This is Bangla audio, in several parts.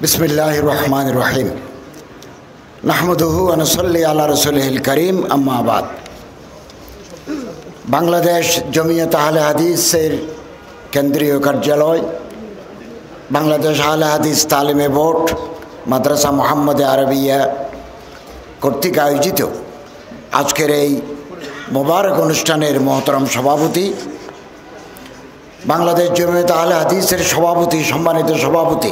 बिस्मिल्लाहिर रहमानिर रहीम नहमदुहु व नुसल्ली अला रसूलिहिल करीम अम्मा बाद। बांग्लादेश जमियत आहले हादीसेर केंद्रीय कार्यालय, बांग्लादेश आहले हादीस तालिमे बोर्ड, माद्रासा मुहम्मद आरबिया কর্তৃক আয়োজিত আজকের এই মোবারক অনুষ্ঠানের মহতরম সভাপতি, বাংলাদেশ জমিয়ত আহলে হাদিসের সভাপতি, সম্মানিত সভাপতি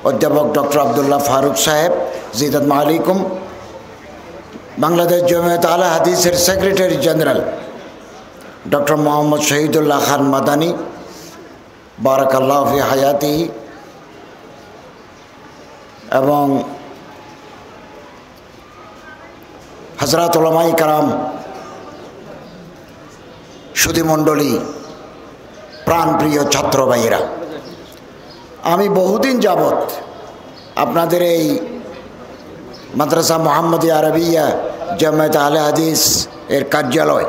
অধ্যাপক ডক্টর আব্দুল্লাহ ফারুক সাহেব, জিদাত মালিকুম, বাংলাদেশ জমিয়ত আহলে হাদিসের secretary general doctor Mohammad Shahidullah Khan Madani, বারাকাল্লাহু ফি হায়াতিহি, এবং হযরত উলামায়ে কেরাম, সুধীমণ্ডলী, প্রাণপ্রিয় ছাত্র ভাইয়েরা, আমি বহুদিন যাবৎ আপনাদের এই মাদ্রাসা মুহাম্মদিয়া আরবিয়া জামিয়াত আহলে হাদিস এর কার্যালয়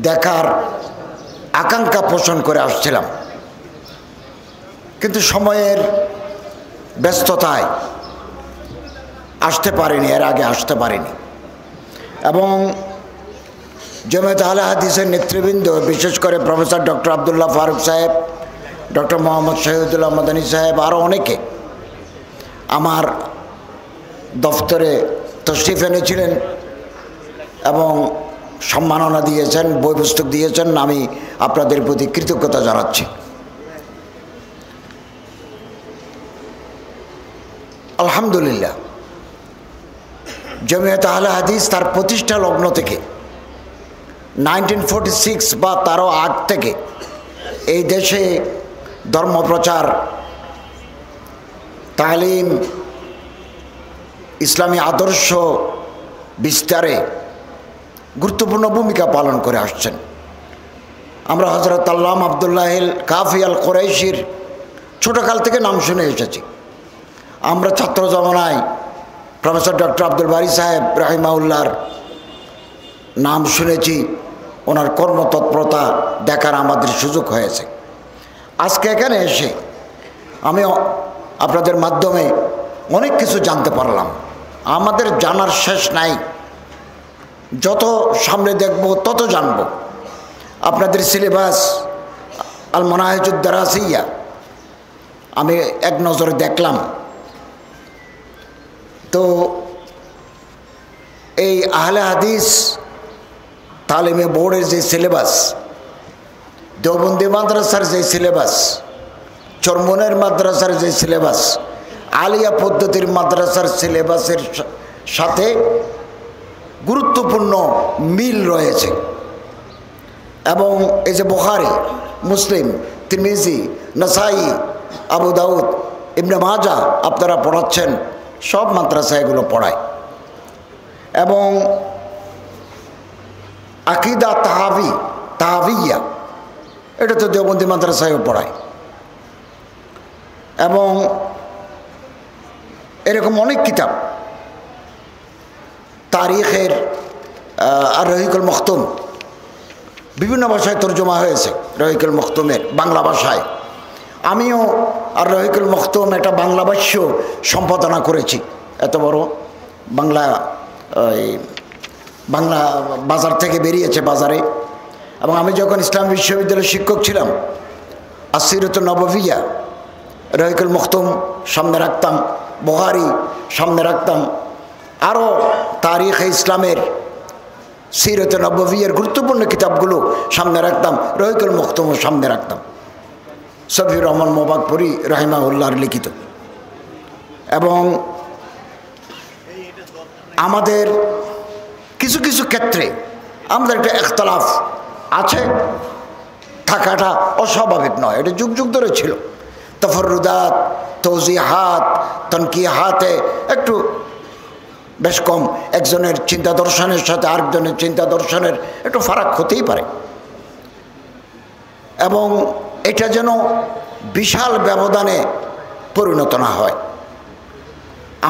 দেখার আকাঙ্ক্ষা পোষণ করে আসছিলাম, কিন্তু সময়ের ব্যস্ততায় আসতে পারিনি, এর আগে আসতে পারিনি। এবং জামিয়াত আহলে হাদিসের নেতৃবৃন্দ, বিশেষ করে প্রফেসর ডক্টর আব্দুল্লাহ ফারুক সাহেব, ডক্টর মোহাম্মদ শহীদুল্লাহ মাদানী সাহেব, আরও অনেকে আমার দফতরে তশরিফ এনেছিলেন এবং সম্মাননা দিয়েছেন, বই পুস্তক দিয়েছেন। আমি আপনাদের প্রতি কৃতজ্ঞতা জানাচ্ছি। আলহামদুলিল্লাহ, জামিয়াত আহলে হাদিস তার প্রতিষ্ঠা লগ্ন থেকে 1946 বা তারও আগ থেকে এই দেশে ধর্মপ্রচার, তালিম, ইসলামী আদর্শ বিস্তারে গুরুত্বপূর্ণ ভূমিকা পালন করে আসছেন। আমরা হযরত আল্লামা আব্দুল্লাহিল কাফি আল কুরাইশির ছোটকাল থেকে নাম শুনে এসেছি। আমরা ছাত্র জমানায় প্রফেসর ডক্টর আব্দুল বারী সাহেব রাহিমাহুল্লাহর নাম শুনেছি, ওনার কর্মতৎপরতা দেখার আমাদের সুযোগ হয়েছে। আজকে এখানে এসে আমি আপনাদের মাধ্যমে অনেক কিছু জানতে পারলাম। আমাদের জানার শেষ নাই, যত সামনে দেখব তত জানব। আপনাদের সিলেবাস আল মানাহিজুদ দারাসিয়া আমি এক নজরে দেখলাম, তো এই আহলে হাদিস তালিমে বোর্ডের যে সিলেবাস, দেওবন্দি মাদ্রাসার যে সিলেবাস, চরমনের মাদ্রাসার যে সিলেবাস, আলিয়া পদ্ধতির মাদ্রাসার সিলেবাসের সাথে গুরুত্বপূর্ণ মিল রয়েছে। এবং এই যে বুখারী, মুসলিম, তিরমিজি, নাসাই, আবু দাউদ, ইবনে মাজাহ আপনারা পড়াচ্ছেন, সব মাদ্রাসা এগুলো পড়ায়। এবং আকিদা তাহাবিয়া এটা তো দেওবন্দি মাদ্রাসায়ও পড়ায়। এবং এরকম অনেক কিতাব, তারিখের আর রহিকুল মখতুম বিভিন্ন ভাষায় তর্জমা হয়েছে। রহিকুল মখতুমের বাংলা ভাষায় আমিও আর রহিকুল মখতুম একটা বাংলা ভাষ্য সম্পাদনা করেছি। এত বড় বাংলা বাংলা বাজার থেকে বেরিয়েছে বাজারে। এবং আমি যখন ইসলাম বিশ্ববিদ্যালয়ের শিক্ষক ছিলাম, আসিরত নববিয়া, রহিকুল মখতুম সামনে রাখতাম, বুখারী সামনে রাখতাম, আরও তারিখ ইসলামের, সিরত নববিয়ার গুরুত্বপূর্ণ কিতাবগুলো সামনে রাখতাম, রহিকুল মখতুমও সামনে রাখতাম, সফিউর রহমান মোবাকপুরি রাহিমাহুল্লাহর লিখিত। এবং আমাদের কিছু কিছু ক্ষেত্রে আমাদের একটা ইখতিলাফ আছে, থাকাটা অস্বাভাবিক নয়, এটা যুগ যুগ ধরে ছিল। তফরুদাত, তৌজিহাত, তনকিহাতে একটু বেশ কম, একজনের চিন্তা দর্শনের সাথে আরেকজনের চিন্তা দর্শনের একটু ফারাক হতেই পারে। এবং এটা যেন বিশাল ব্যবধানে পরিণত না হয়,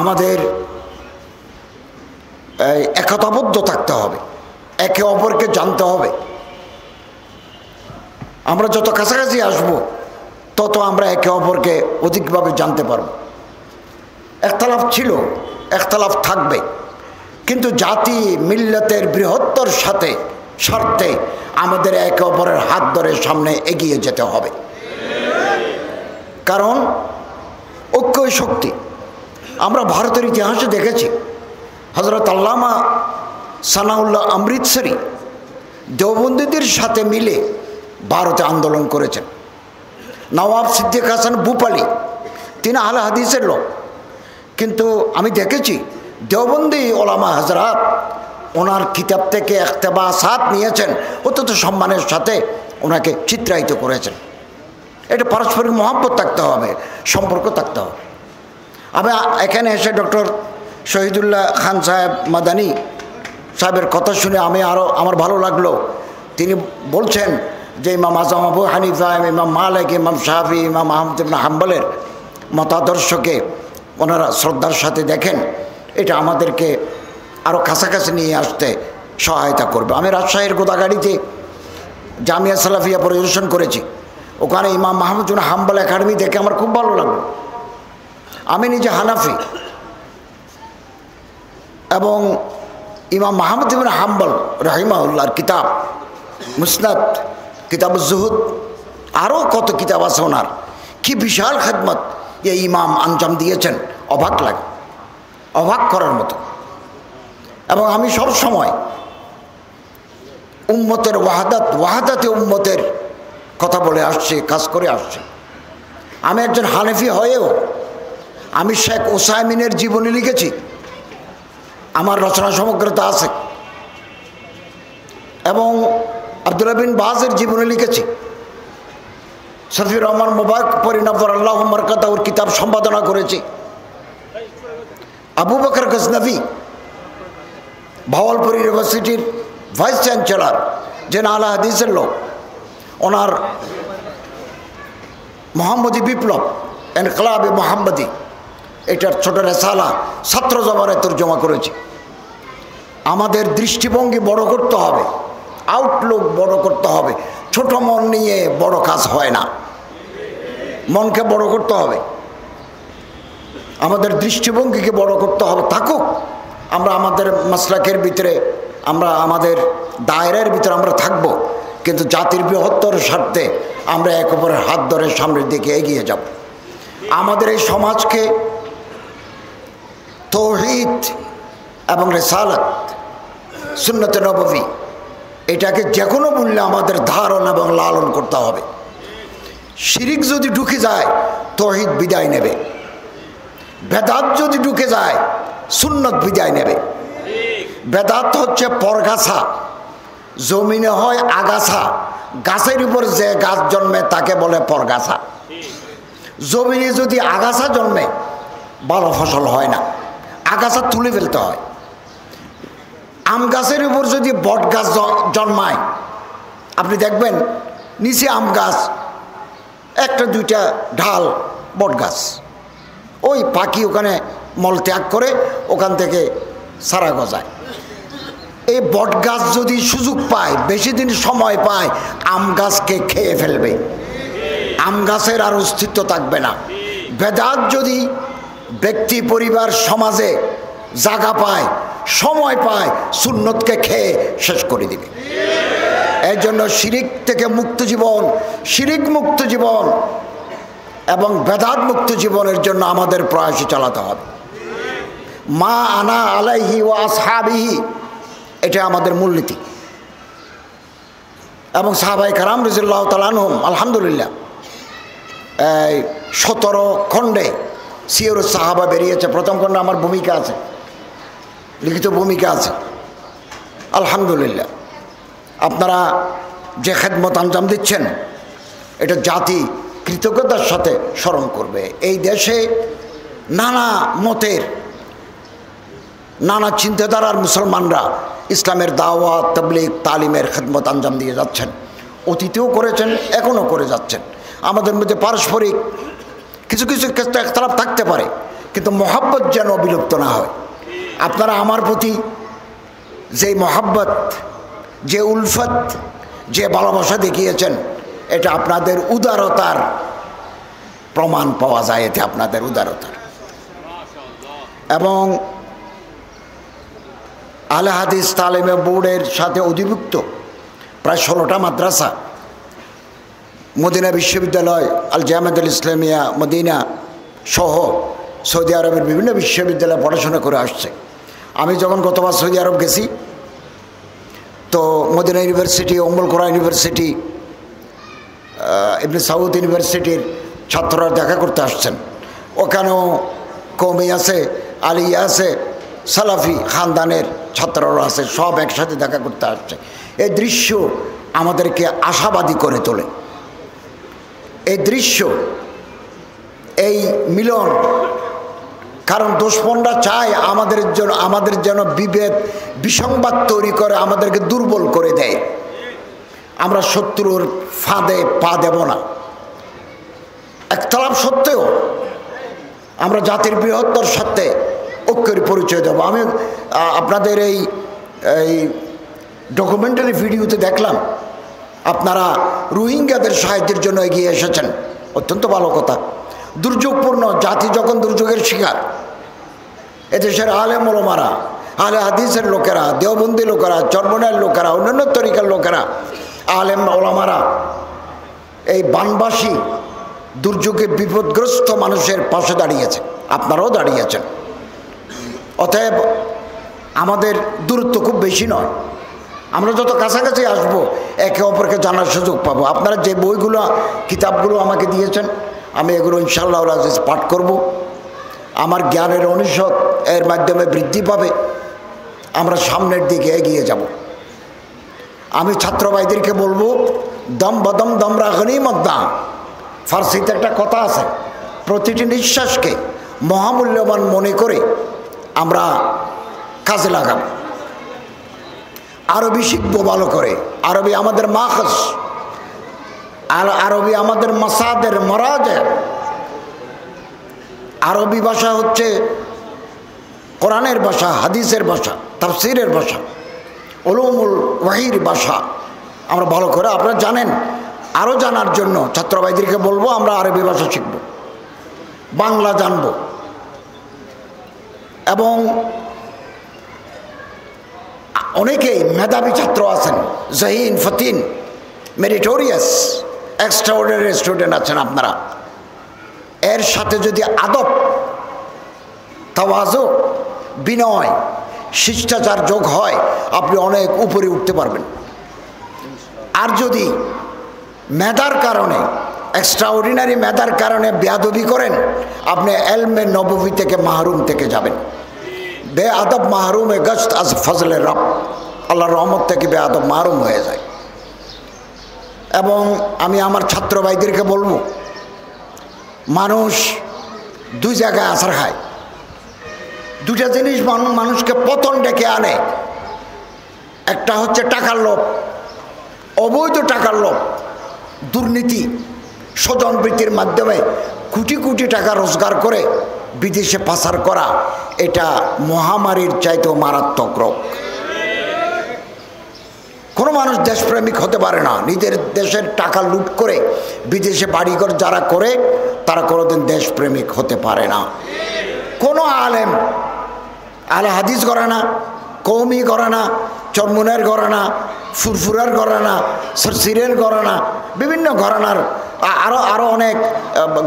আমাদের একতাবদ্ধ থাকতে হবে, একে অপরকে জানতে হবে। আমরা যত কাছাকাছি আসব তত আমরা একে অপরকে অধিকভাবে জানতে পারব। একতলাফ ছিল, একতলাফ থাকবে, কিন্তু জাতি মিল্লাতের বৃহত্তর স্বার্থে আমাদের একে অপরের হাত ধরে সামনে এগিয়ে যেতে হবে। কারণ ঐক্যই শক্তি। আমরা ভারতের ইতিহাসে দেখেছি হযরত আল্লামা সানাউল্লাহ অমৃতসরী দেওবন্দীদের সাথে মিলে ভারতে আন্দোলন করেছেন। নওয়াব সিদ্দিক হাসান ভূপালী তিনি আহলে হাদিসের লোক, কিন্তু আমি দেখেছি দেওবন্দি ওলামা হযরত ওনার কিতাব থেকে ইক্তেবাসাত নিয়েছেন, অত্যন্ত সম্মানের সাথে ওনাকে চিত্রায়িত করেছেন। এটা পারস্পরিক মহব্বত থাকতে হবে, সম্পর্ক থাকতে হবে। আমি এখানে এসে ডক্টর শহীদুল্লাহ খান সাহেব মাদানী সাহেবের কথা শুনে আমার ভালো লাগলো। তিনি বলছেন যে ইমাম আজম আবু হানিফা, ইমাম মালিক, ইমাম শাফি, ইমাম আহমদ ইবনে হাম্বলের মতাদর্শকে ওনারা শ্রদ্ধার সাথে দেখেন। এটা আমাদেরকে আরও কাছাকাছি নিয়ে আসতে সহায়তা করবে। আমি রাজশাহীর গোদাগাড়িতে জামিয়া সালাফিয়া পরিদর্শন করেছি। ওখানে ইমাম আহমদ ইবনে হাম্বল একাডেমি দেখে আমার খুব ভালো লাগলো। আমি নিজে হানাফি এবং ইমাম আহমদ ইবনে হাম্বল রাহিমাহুল্লাহর কিতাব মুসনাদ, কিতাবুজ জুহুদ, আরও কত কিতাব আছে ওনার, কি বিশাল খেদমত এই ইমাম আঞ্জাম দিয়েছেন, অবাক লাগে, অবাক করার মতো। এবং আমি সব সময় উম্মতের ওয়াহাদাতে উম্মতের কথা বলে আসছি, কাজ করে আসছি। আমি একজন হানাফি হয়েও আমি শেখ ওসাইমিনের জীবনী লিখেছি, আমার রচনা সমগ্রতা আছে, এবং আব্দুল্লাহ বিন বাজের জীবনী লিখেছি। শফিউর রহমান মুবারক পরিনাফর আল্লাহ মারকাতাউর কিতাব সম্পাদনা করেছি। আবু বকর গজনভি ভাওয়ালপুর ইউনিভার্সিটির ভাইস চ্যান্সেলর, যে আহলে হাদিসের লোক, ওনার মোহাম্মদী বিপ্লব, ইনকলাবে মোহাম্মদী, এটার ছোট রেসালা ছাত্র জমানে তর্জমা করেছি। আমাদের দৃষ্টিভঙ্গি বড় করতে হবে, আউটলুক বড় করতে হবে। ছোট মন নিয়ে বড় কাজ হয় না, মনকে বড় করতে হবে, আমাদের দৃষ্টিভঙ্গিকে বড় করতে হবে। থাকুক আমরা আমাদের মাসলাকের ভিতরে, আমরা আমাদের দায়রার ভিতরে আমরা থাকব, কিন্তু জাতির বৃহত্তর স্বার্থে আমরা এক অপরের হাত ধরে সামনের দিকে এগিয়ে যাব। আমাদের এই সমাজকে তৌহিদ এবং রিসালাত, সুন্নতে নববী, এটাকে যে কোনো মূল্যে আমাদের ধারণ এবং লালন করতে হবে। শিরিক যদি ঢুকে যায় তৌহিদ বিদায় নেবে, বেদাত যদি ঢুকে যায় সুন্নত বিদায় নেবে। বেদাত হচ্ছে পরগাছা, জমিনে হয় আগাছা, গাছের উপর যে গাছ জন্মে তাকে বলে পরগাছা। জমিনে যদি আগাছা জন্মে ভালো ফসল হয় না, আগাছা তুলে ফেলতে হয়। আম গাছের উপর যদি বট গাছ জন্মায়, আপনি দেখবেন নিচে আম গাছ, একটা দুইটা ঢাল বট গাছ, ওই পাখি ওখানে মল ত্যাগ করে ওখান থেকে সারা গজায়। এই বট গাছ যদি সুযোগ পায়, বেশি দিন সময় পায়, আম গাছকে খেয়ে ফেলবে, আম গাছের আর অস্তিত্ব থাকবে না। বেদাত যদি ব্যক্তি, পরিবার, সমাজে জায়গা পায়, সময় পায়, সুন্নতকে খেয়ে শেষ করে দিবে। এই জন্য শিরিক থেকে মুক্ত জীবন, শিরিক মুক্ত জীবন এবং বেদাত মুক্ত জীবনের জন্য আমাদের প্রয়াস চালাতে হবে। মা আনা আলাইহি ওয়া আসহাবিহি, এটা আমাদের মূলনীতি। এবং সাহাবায়ে কেরাম রাদিয়াল্লাহু তাআলা আনহুম, আলহামদুলিল্লাহ, 17 খণ্ডে সিয়রুস সাহাবা বেরিয়েছে। প্রথম খণ্ডে আমার ভূমিকা আছে, লিখিত ভূমিকা আছে। আলহামদুলিল্লাহ, আপনারা যে খেদমত আঞ্জাম দিচ্ছেন, এটা জাতি কৃতজ্ঞতার সাথে স্মরণ করবে। এই দেশে নানা মতের, নানা চিন্তাধারার মুসলমানরা ইসলামের দাওয়াত, তাবলীগ, তালিমের খেদমত আঞ্জাম দিয়ে যাচ্ছেন। অতীতেও করেছেন, এখনও করে যাচ্ছেন। আমাদের মধ্যে পারস্পরিক কিছু কিছু ক্ষেত্রে একতলাফ থাকতে পারে, কিন্তু মহাব্বত যেন বিলুপ্ত না হয়। আপনারা আমার প্রতি যে মহাব্বত, যে উলফত, যে ভালোবাসা দেখিয়েছেন, এটা আপনাদের উদারতার প্রমাণ পাওয়া যায়, এতে আপনাদের উদারতার। এবং আহলে হাদিস তালিমে বোর্ডের সাথে অধিভুক্ত প্রায় 16টা মাদ্রাসা, মদিনা বিশ্ববিদ্যালয়, আল জামিয়াতুল ইসলামিয়া মদিনা সহ সৌদি আরবের বিভিন্ন বিশ্ববিদ্যালয়ে পড়াশোনা করে আসছে। আমি যখন গতবার সৌদি আরব গেছি, তো মদিনা ইউনিভার্সিটি, উম্মুল কোরা ইউনিভার্সিটি, ইবনে সাউদ ইউনিভার্সিটির ছাত্ররা দেখা করতে আসছেন। ওখানেও কওমি আছে, আলিয়া আছে, সালাফি খানদানের ছাত্ররা আছে, সব একসাথে দেখা করতে আসছে। এই দৃশ্য আমাদেরকে আশাবাদী করে তোলে। এই দৃশ্য, এই মিলন, কারণ দুশমনরা চায় আমাদের যেন বিভেদ বিসংবাদ তৈরি করে আমাদেরকে দুর্বল করে দেয়। আমরা শত্রুর ফাঁদে পা দেব না। একতলাপ সত্ত্বেও আমরা জাতির বৃহত্তর সত্ত্বে ঐক্যের পরিচয় দেব। আমি আপনাদের এই ডকুমেন্টারি ভিডিওতে দেখলাম আপনারা রোহিঙ্গাদের সাহায্যের জন্য এগিয়ে এসেছেন, অত্যন্ত ভালো কথা। দুর্যোগপূর্ণ জাতি যখন দুর্যোগের শিকার, এদেশের আলেম ওলামারা, আহলে হাদিসের লোকেরা, দেওবন্দি লোকেরা, চরমনাইয়ের লোকেরা, অন্যান্য তরিকার লোকেরা, আলেম ওলামারা এই বানবাসী দুর্যোগে বিপদগ্রস্ত মানুষের পাশে দাঁড়িয়েছে, আপনারাও দাঁড়িয়েছেন। অতএব আমাদের দূরত্ব খুব বেশি নয়, আমরা যত কাছাকাছি আসব একে অপরকে জানার সুযোগ পাবো। আপনারা যে বইগুলো কিতাবগুলো আমাকে দিয়েছেন, আমি এগুলো ইনশাআল্লাহ আজিজ পাঠ করব। আমার জ্ঞানের অনুষদ এর মাধ্যমে বৃদ্ধি পাবে, আমরা সামনের দিকে এগিয়ে যাব। আমি ছাত্র ভাইদেরকে বলবো, দম বদম দমরা গনিমত না। ফার্সিতে একটা কথা আছে, প্রতিটি নিঃশ্বাসকে মহামূল্যবান মনে করে আমরা কাজে লাগাবো। আরবি শিখবো ভালো করে, আরবি আমাদের মাখস, আর আরবি আমাদের মাসাদের মরাজে। আরবি ভাষা হচ্ছে কোরআনের ভাষা, হাদিসের ভাষা, তাফসীরের ভাষা, উলুমুল ওয়াহির ভাষা। আমরা ভালো করে, আপনারা জানেন, আরও জানার জন্য ছাত্র ভাইদেরকে বলবো আমরা আরবি ভাষা শিখব, বাংলা জানব। এবং অনেকেই মেধাবী ছাত্র আছেন, জহিন ফতিন, মেরিটোরিয়াস, এক্সট্রাঅর্ডিনারি স্টুডেন্ট আছেন আপনারা। এর সাথে যদি আদব, তাওয়াজু, বিনয়, শিষ্টাচার যোগ হয়, আপনি অনেক উপরে উঠতে পারবেন। আর যদি মেধার কারণে, এক্সট্রাঅর্ডিনারি মেধার কারণে বেয়াদবি করেন, আপনি এলমে নববী থেকে মাহরুম থেকে যাবেন। বেআদব মাহরুমে গশত আজ ফজলে রব, আল্লাহর রহমত থেকে বেআদব মাহরুম হয়ে যায়। এবং আমি আমার ছাত্র ভাইদেরকে বলবো, মানুষ দুই জায়গায় আছাড় খায়। দুটা জিনিস মানুষকে পতন ডেকে আনে। একটা হচ্ছে টাকার লোভ, অবৈধ টাকার লোভ, দুর্নীতি, স্বজনবৃত্তির মাধ্যমে কোটি কোটি টাকা রোজগার করে বিদেশে পাচার করা। এটা মহামারীর চাইতেও মারাত্মক রোগ। কোনো মানুষ দেশপ্রেমিক হতে পারে না। নিজের দেশের টাকা লুট করে বিদেশে বাড়িঘর যারা করে, তারা কোনোদিন দেশপ্রেমিক হতে পারে না। কোনো আলেম আলে হাদিস করে না, কওমি করে না, চরমুনের করে না, ফুরফুরার করে না, সরসিরের করে না, বিভিন্ন ঘরানার আরও অনেক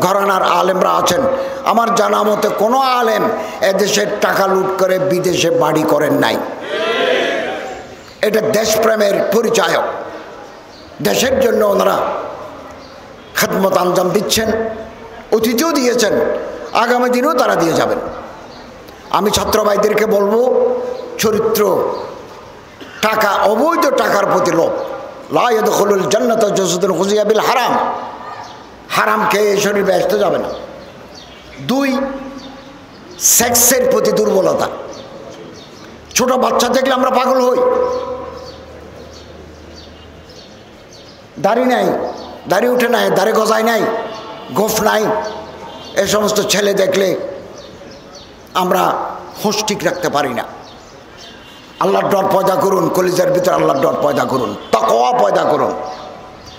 ঘরানার আলেমরা আছেন। আমার জানা মতে কোনো আলেম এদেশের টাকা লুট করে বিদেশে বাড়ি করেন নাই। এটা দেশপ্রেমের পরিচায়ক। দেশের জন্য ওনারা খেদমত আঞ্জাম দিচ্ছেন, অতীতেও দিয়েছেন, আগামী দিনেও তারা দিয়ে যাবেন। আমি ছাত্র ভাইদেরকে বলবো, চরিত্র, টাকা, অবৈধ টাকার প্রতি লোভ, লা ইয়াদখুলুল জান্নাতা জাসদুন গুযিয়া বিল হারাম, হারাম খেয়ে শরীর ব্যস্ত যাবে না। 2, সেক্সের প্রতি দুর্বলতা। ছোট বাচ্চা দেখলে আমরা পাগল হই। দাড়ি নাই, দাড়ি উঠে নাই, দাড়ি গজায় নাই, গোফ নাই, এ সমস্ত ছেলে দেখলে আমরা হুঁশ ঠিক রাখতে পারি না। আল্লাহর ডর পয়দা করুন, কলিজার ভিতরে আল্লাহর ডর পয়দা করুন, তাকওয়া পয়দা করুন।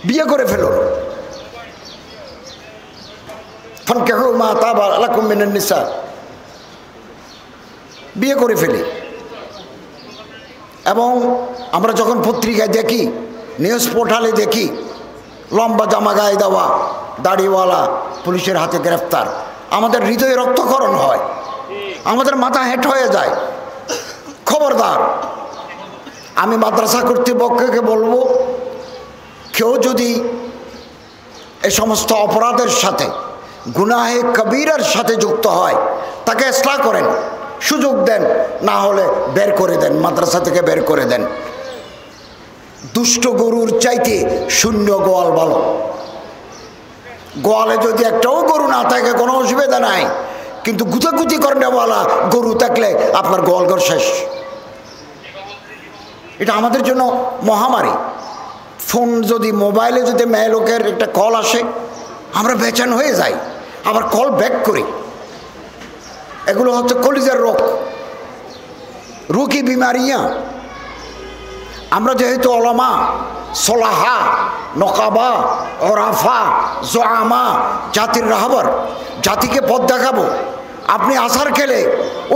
বিয়ে করে ফেলুন। ফানকিহু মা তাবা লাকুম মিনান নিসা, বিয়ে করে ফেলি। এবং আমরা যখন পত্রিকায় দেখি, নিউজ পোর্টালে দেখি, লম্বা জামা গায়ে দেওয়া দাড়িওয়ালা পুলিশের হাতে গ্রেফতার, আমাদের হৃদয়ে রক্তক্ষরণ হয়, আমাদের মাথা হেঁট হয়ে যায়। খবরদার, আমি মাদ্রাসা কর্তৃপক্ষকে বলবো, কেউ যদি এই সমস্ত অপরাধের সাথে, গুনাহে কবিরার সাথে যুক্ত হয়, তাকে ইসলাহ করেন, সুযোগ দেন, না হলে বের করে দেন, মাদ্রাসা থেকে বের করে দেন। দুষ্ট গরুর চাইতে শূন্য গোয়াল ভালো। গোয়ালে যদি একটাও গরু না থাকে কোনো অসুবিধা নাই, কিন্তু গুতাগুতি করেওয়ালা গরু থাকলে আপনার গোয়ালঘর শেষ। এটা আমাদের জন্য মহামারী। ফোন যদি, মোবাইলে যদি মেয়ে লোকের একটা কল আসে, আমরা বেচেন হয়ে যাই, আবার কল ব্যাক করি। এগুলো হচ্ছে কলিজার রোগ, রুকি বিমারিয়া। আমরা যেহেতু ওলামা, সোলাহা, নকাবা, ওরাফা, জোয়ামা, জাতির রাহবার, জাতিকে পথ দেখাবো। আপনি আসার খেলে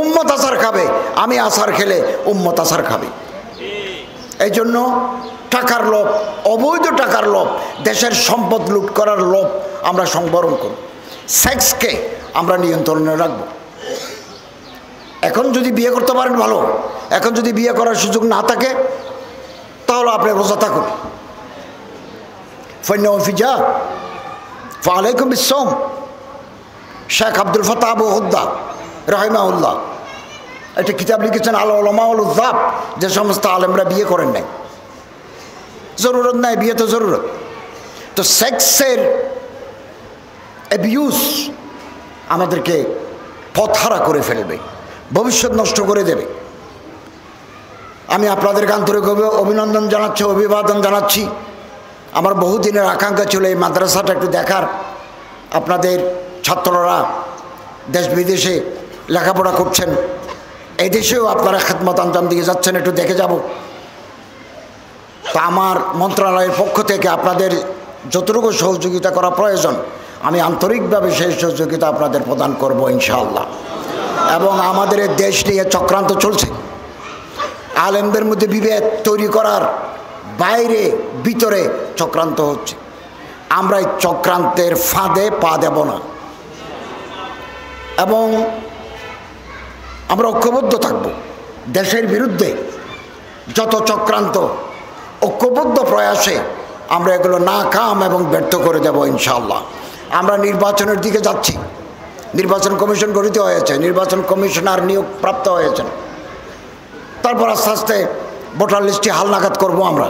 উম্মত আসার খাবে, আমি আসার খেলে উম্মত আসার খাবে। এই জন্য টাকার লোভ, অবৈধ টাকার লোভ, দেশের সম্পদ লুট করার লোভ আমরা সংবরণ করব। সেক্সকে আমরা নিয়ন্ত্রণে রাখবো। এখন যদি বিয়ে করতে পারেন ভালো, এখন যদি বিয়ে করার সুযোগ না থাকে তাহলে আপনি রোজা থাকুন। ফিজা ফালাইকুম বিসম। শেখ আব্দুল ফাতাহ আবু হুদ্দা রাহিমাহুল্লাহ একটা কিতাব লিখেছেন, আল উলামা ওয়াল উযযাব, যে সমস্ত আলেমরা বিয়ে করেন নাই। জরুরত নাই, বিয়ে তো জরুরত। তো সেক্সের অ্যাবিউজ আমাদেরকে পথহারা করে ফেলবে, ভবিষ্যৎ নষ্ট করে দেবে। আমি আপনাদেরকে আন্তরিকভাবে অভিনন্দন জানাচ্ছি, অভিবাদন জানাচ্ছি। আমার বহুদিনের আকাঙ্ক্ষা ছিল এই মাদ্রাসাটা একটু দেখার। আপনাদের ছাত্ররা দেশ বিদেশে লেখাপড়া করছেন, এই দেশেও আপনারা খেদমত আঞ্জাম দিয়ে যাচ্ছেন, একটু দেখে যাব। তা আমার মন্ত্রণালয়ের পক্ষ থেকে আপনাদের যতটুকু সহযোগিতা করা প্রয়োজন, আমি আন্তরিকভাবে সেই সহযোগিতা আপনাদের প্রদান করব ইনশাআল্লাহ। এবং আমাদের দেশ নিয়ে চক্রান্ত চলছে, আলেমদের মধ্যে বিভেদ তৈরি করার বাইরে ভিতরে চক্রান্ত হচ্ছে। আমরা এই চক্রান্তের ফাঁদে পা দেব না এবং আমরা ঐক্যবদ্ধ থাকব। দেশের বিরুদ্ধে যত চক্রান্ত, ঐক্যবদ্ধ প্রয়াসে আমরা এগুলো নাকাম এবং ব্যর্থ করে দেব ইনশাআল্লাহ। আমরা নির্বাচনের দিকে যাচ্ছি, নির্বাচন কমিশন গঠিত হয়েছে, নির্বাচন কমিশনার নিয়োগ প্রাপ্ত হয়েছেন। তারপর আস্তে আস্তে ভোটার লিস্টে হালনাগাদ করব আমরা।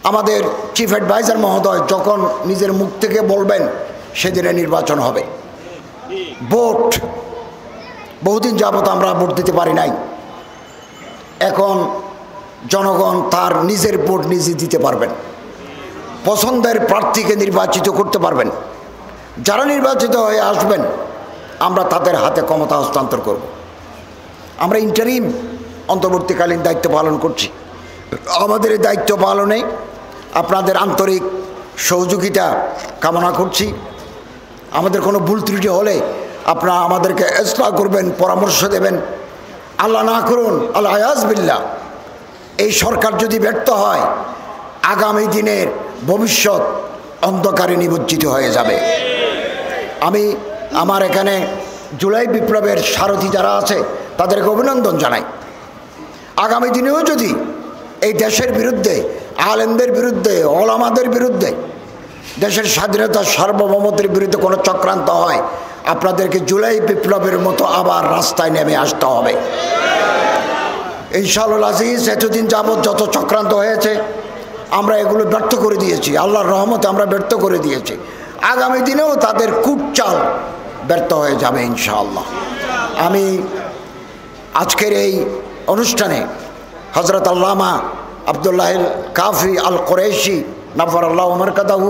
আমাদের চিফ অ্যাডভাইজার মহোদয় যখন নিজের মুখ থেকে বলবেন, সেদিনে নির্বাচন হবে। ভোট বহুদিন যাবত আমরা ভোট দিতে পারি নাই, এখন জনগণ তার নিজের ভোট নিজে দিতে পারবেন, পছন্দের প্রার্থীকে নির্বাচিত করতে পারবেন। যারা নির্বাচিত হয়ে আসবেন, আমরা তাদের হাতে ক্ষমতা হস্তান্তর করব। আমরা ইন্টারিম অন্তর্বর্তীকালীন দায়িত্ব পালন করছি। আমাদের এই দায়িত্ব পালনে আপনাদের আন্তরিক সহযোগিতা কামনা করছি। আমাদের কোনো ভুল ত্রুটি হলে আপনারা আমাদেরকে ইসলাহ করবেন, পরামর্শ দেবেন। আল্লাহ না করুন, আল্লাহ আয়াজ বিল্লাহ, এই সরকার যদি ব্যর্থ হয়, আগামী দিনের ভবিষ্যৎ অন্ধকারে নিমজ্জিত হয়ে যাবে। আমি আমার এখানে জুলাই বিপ্লবের সারথি যারা আছে তাদেরকে অভিনন্দন জানাই। আগামী দিনেও যদি এই দেশের বিরুদ্ধে, আলেমদের বিরুদ্ধে, ওলামাদের বিরুদ্ধে, দেশের স্বাধীনতা সার্বভৌমত্বের বিরুদ্ধে কোনো চক্রান্ত হয়, আপনাদেরকে জুলাই বিপ্লবের মতো আবার রাস্তায় নেমে আসতে হবে ইনশাআল্লাহ আজিজ। এতদিন যাবৎ যত চক্রান্ত হয়েছে আমরা এগুলো ব্যর্থ করে দিয়েছি, আল্লাহর রহমতে আমরা ব্যর্থ করে দিয়েছি। আগামী দিনেও তাদের কুটচাল ব্যর্থ হয়ে যাবে ইনশাআল্লাহ। আমি আজকের এই অনুষ্ঠানে হযরত আল্লামা আব্দুল্লাহ কাফি আল কুরাইশি নাফারাল্লাহু মারকাদাহু,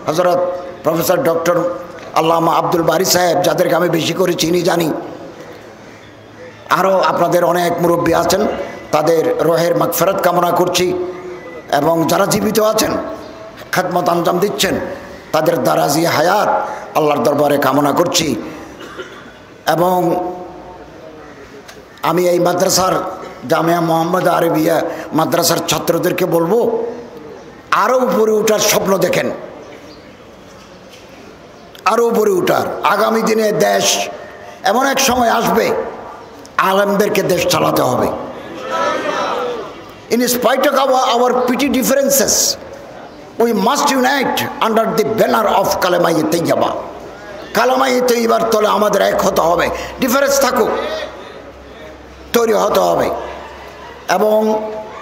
হযরত প্রফেসর ডক্টর আল্লামা আব্দুল বারী সাহেব, যাদেরকে আমি বেশি করে চিনি জানি, আরও আপনাদের অনেক মুরব্বী আছেন, তাদের রোহের মাগফিরাত কামনা করছি। এবং যারা জীবিত আছেন খেদমত আঞ্জাম দিচ্ছেন, তাদের দারাজি হায়াত আল্লাহর দরবারে কামনা করছি। এবং আমি এই মাদ্রাসার জামিয়া মোহাম্মদ আরবিয়া মাদ্রাসার ছাত্রদেরকে বলবো, আরও উপরে ওঠার স্বপ্ন দেখেন, আরও উপরে ওঠার। আগামী দিনে দেশ এমন এক সময় আসবে, আলেমদেরকে দেশ চালাতে হবে। In spite of our petty differences, we must unite under the banner of কালেমায়ে Taiyaba. কালেমায়ে তৈয়বার তলে আমাদের এক হতে হবে, ডিফারেন্স থাকুক, তৈরি হতে হবে। এবং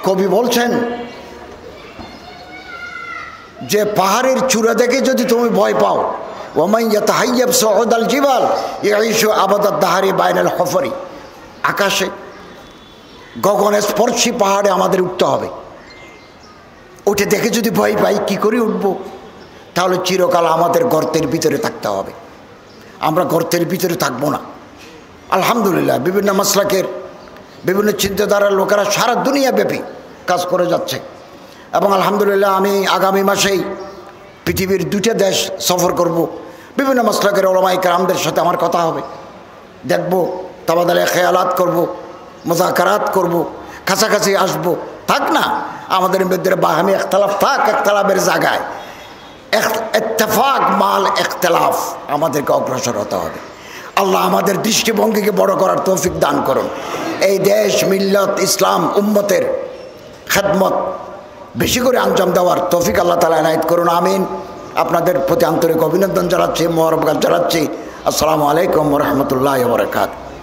কবি বলছেন যে পাহাড়ের চূড়া দেখে যদি তুমি ভয় পাও, ওমান ইয়াতাহাইয়াব সুউদাল জিবাল ইয়াইশু আবাদাদ দাহারি বাইনাল হুফরি, আকাশে গগনে স্পর্শী পাহাড়ে আমাদের উঠতে হবে। উঠে দেখে যদি ভয় পাই, কি করে উঠবো? তাহলে চিরকাল আমাদের গর্তের ভিতরে থাকতে হবে। আমরা গর্তের ভিতরে থাকবো না। আলহামদুলিল্লাহ বিভিন্ন মাসলাকের বিভিন্ন চিন্তাধারার লোকেরা সারা দুনিয়া ব্যাপী কাজ করে যাচ্ছে। এবং আলহামদুলিল্লাহ আমি আগামী মাসেই পৃথিবীর 2টা দেশ সফর করব। বিভিন্ন মাসলাকের ওলামায়ে কেরামদের সাথে আমার কথা হবে, দেখব, তাবাদলে খেয়ালাত করব, মুযাকারাত করব, কাছাকাছি আসবো। থাক না আমাদের মধ্যে বাহামি ইখতিলাফ থাক, ইখতিলাফের জায়গায় ইত্তেফাক মাল ইখতিলাফ, আমাদেরকে অগ্রসর হতে হবে। আল্লাহ আমাদের দৃষ্টিভঙ্গিকে বড় করার তৌফিক দান করুন। এই দেশ মিল্লত ইসলাম উম্মতের খেদমত বেশি করে আঞ্জাম দেওয়ার তৌফিক আল্লাহ তাআলা এনায়েত করুন, আমিন। আপনাদের প্রতি আন্তরিক অভিনন্দন জানাচ্ছি, মোবারকবাদ জানাচ্ছি। আসসালামু আলাইকুম ওয়া রাহমাতুল্লাহি ওয়া বারাকাতুহু।